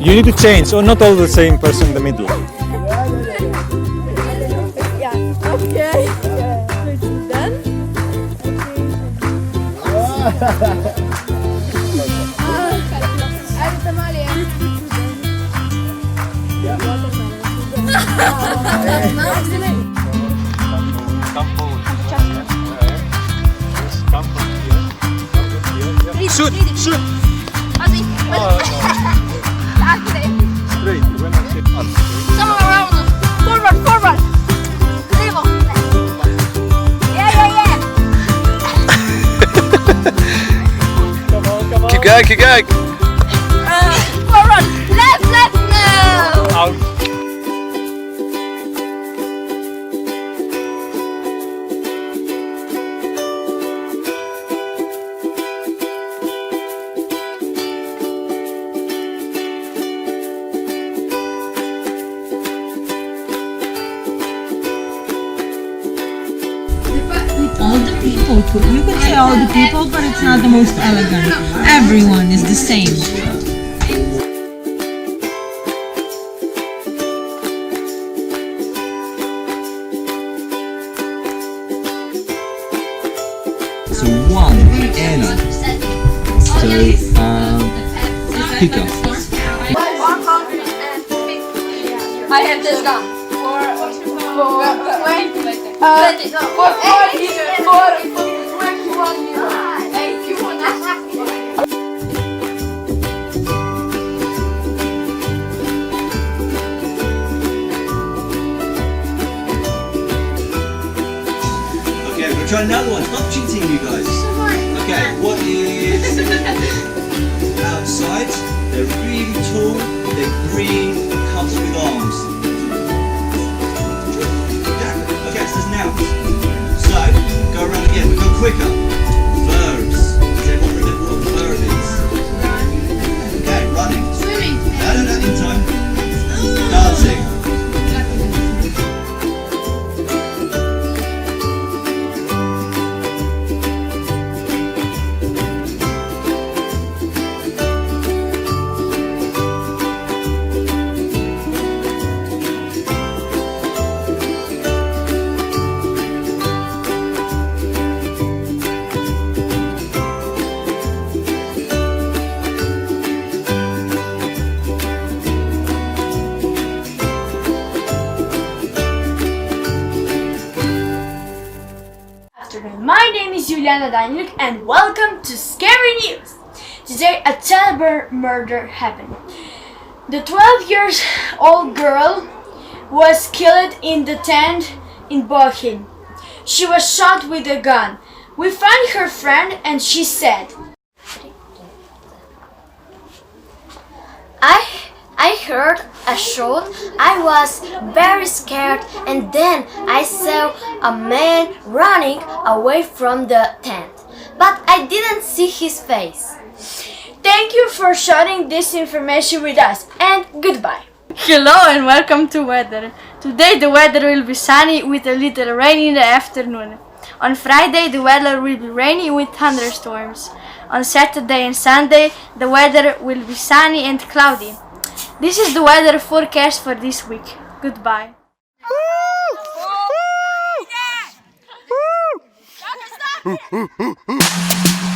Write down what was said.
You need to change, or not all the same person in the middle. Yeah. Okay. Done. Shoot! Shoot! Straight. Forward. Yeah. Keep going. Forward. Left. No. Out. All the people, you could say all the people, but it's not the most elegant. Everyone is the same. So one, Anna. So pick up. I have this gun. Okay, we're gonna try another one. Stop cheating, you guys. Okay, what is outside? They're really tall. They're green. Comes with arms. Yeah. Okay, so there's nouns. So go around again. We go quicker. Verbs. Does everyone remember what a verb is? Okay, running. Swimming. No, in time. Dancing. My name is Juliana Daniuk and welcome to Scary News. Today a terrible murder happened. The 12 years old girl was killed in the tent in Bochum. She was shot with a gun. We found her friend and she said, I heard a shot, I was very scared, and then I saw a man running away from the tent, but I didn't see his face. thank you for sharing this information with us and goodbye. Hello and welcome to weather. Today the weather will be sunny with a little rain in the afternoon. On Friday the weather will be rainy with thunderstorms. On Saturday and Sunday the weather will be sunny and cloudy. This is the weather forecast for this week. Goodbye. Stop it!